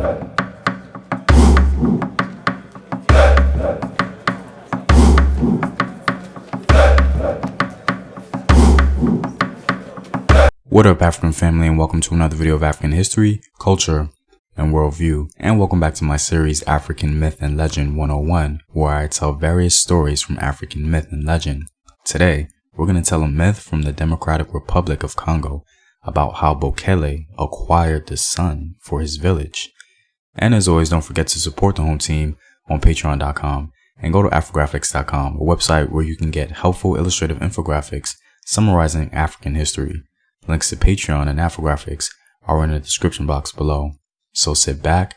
What up, African family, and welcome to another video of African history, culture, and worldview. And welcome back to my series African Myth and Legend 101, where I tell various stories from African myth and legend. Today, we're going to tell a myth from the Democratic Republic of Congo about how Bokele acquired the sun for his village. And as always, don't forget to support the home team on patreon.com and go to Afrographics.com, a website where you can get helpful illustrative infographics summarizing African history. Links to Patreon and Afrographics are in the description box below. So sit back,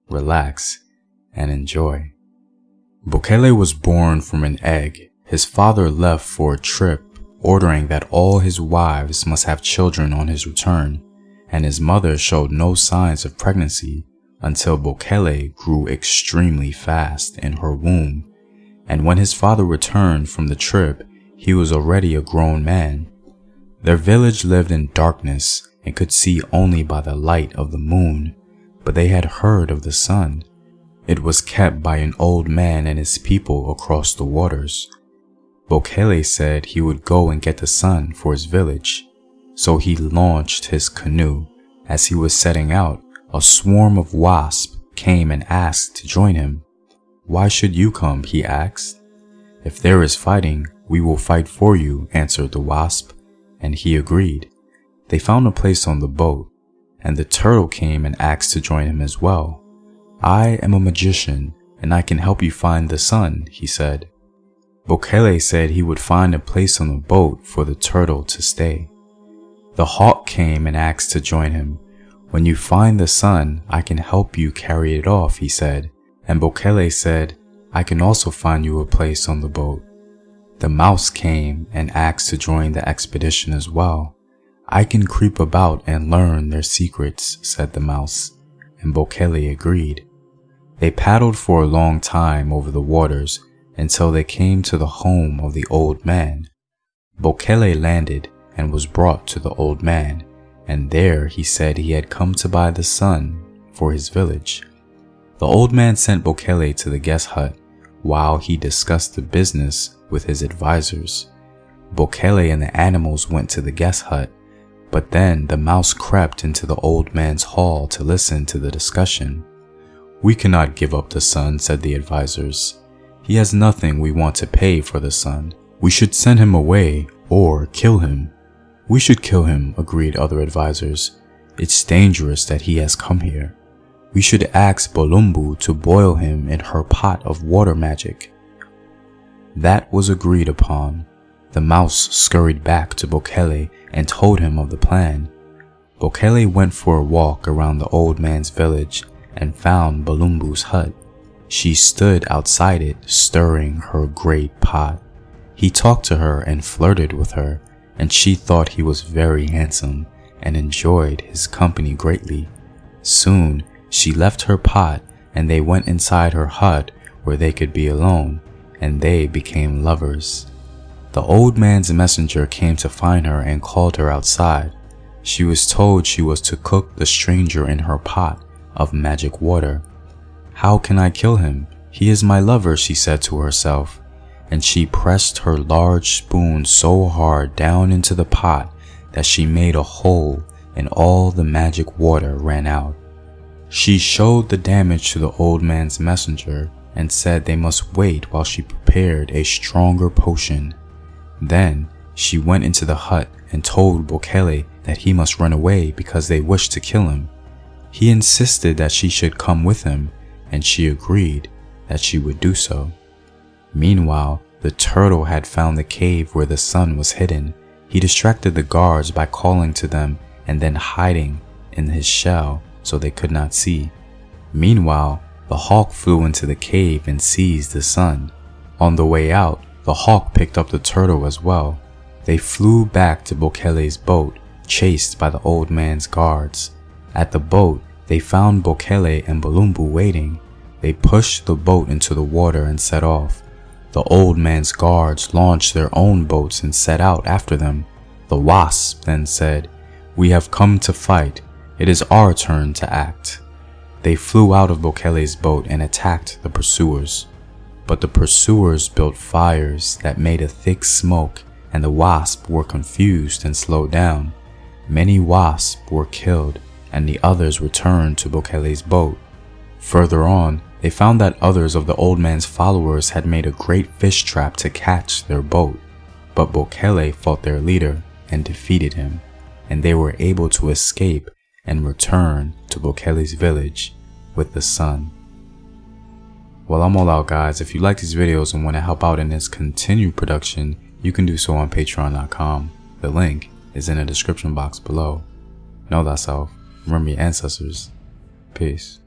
relax, and enjoy. Bokele was born from an egg. His father left for a trip, ordering that all his wives must have children on his return, and his mother showed no signs of pregnancy until Bokele grew extremely fast in her womb. And when his father returned from the trip, he was already a grown man. Their village lived in darkness and could see only by the light of the moon, but they had heard of the sun. It was kept by an old man and his people across the waters. Bokele said he would go and get the sun for his village. So he launched his canoe. As he was setting out, a swarm of wasps came and asked to join him. "Why should you come?" he asked. "If there is fighting, we will fight for you," answered the wasp. And he agreed. They found a place on the boat, and the turtle came and asked to join him as well. "I am a magician, and I can help you find the sun," he said. Bokele said he would find a place on the boat for the turtle to stay. The hawk came and asked to join him. "When you find the sun, I can help you carry it off," he said. And Bokele said, "I can also find you a place on the boat." The mouse came and asked to join the expedition as well. "I can creep about and learn their secrets," said the mouse, and Bokele agreed. They paddled for a long time over the waters until they came to the home of the old man. Bokele landed and was brought to the old man, and there he said he had come to buy the sun for his village. The old man sent Bokele to the guest hut while he discussed the business with his advisors. Bokele and the animals went to the guest hut, but then the mouse crept into the old man's hall to listen to the discussion. "We cannot give up the sun," said the advisors. "He has nothing we want to pay for the sun. We should send him away or kill him." "We should kill him," agreed other advisors. "It's dangerous that he has come here. We should ask Bolumbu to boil him in her pot of water magic." That was agreed upon. The mouse scurried back to Bokele and told him of the plan. Bokele went for a walk around the old man's village and found Bolumbu's hut. She stood outside it, stirring her great pot. He talked to her and flirted with her, and she thought he was very handsome and enjoyed his company greatly. Soon, she left her pot and they went inside her hut where they could be alone, and they became lovers. The old man's messenger came to find her and called her outside. She was told she was to cook the stranger in her pot of magic water. "How can I kill him? He is my lover," she said to herself, and she pressed her large spoon so hard down into the pot that she made a hole and all the magic water ran out. She showed the damage to the old man's messenger and said they must wait while she prepared a stronger potion. Then she went into the hut and told Bokele that he must run away because they wished to kill him. He insisted that she should come with him, and she agreed that she would do so. Meanwhile, the turtle had found the cave where the sun was hidden. He distracted the guards by calling to them and then hiding in his shell so they could not see. Meanwhile, the hawk flew into the cave and seized the sun. On the way out, the hawk picked up the turtle as well. They flew back to Bokele's boat, chased by the old man's guards. At the boat, they found Bokele and Bolumbu waiting. They pushed the boat into the water and set off. The old man's guards launched their own boats and set out after them. The wasp then said, "We have come to fight. It is our turn to act." They flew out of Bokele's boat and attacked the pursuers. But the pursuers built fires that made a thick smoke, and the wasps were confused and slowed down. Many wasps were killed, and the others returned to Bokele's boat. Further on, they found that others of the old man's followers had made a great fish trap to catch their boat. But Bokele fought their leader and defeated him, and they were able to escape and return to Bokele's village with the sun. Well, I'm all out, guys. If you like these videos and want to help out in this continued production, you can do so on patreon.com. The link is in the description box below. Know thyself, remember your ancestors. Peace.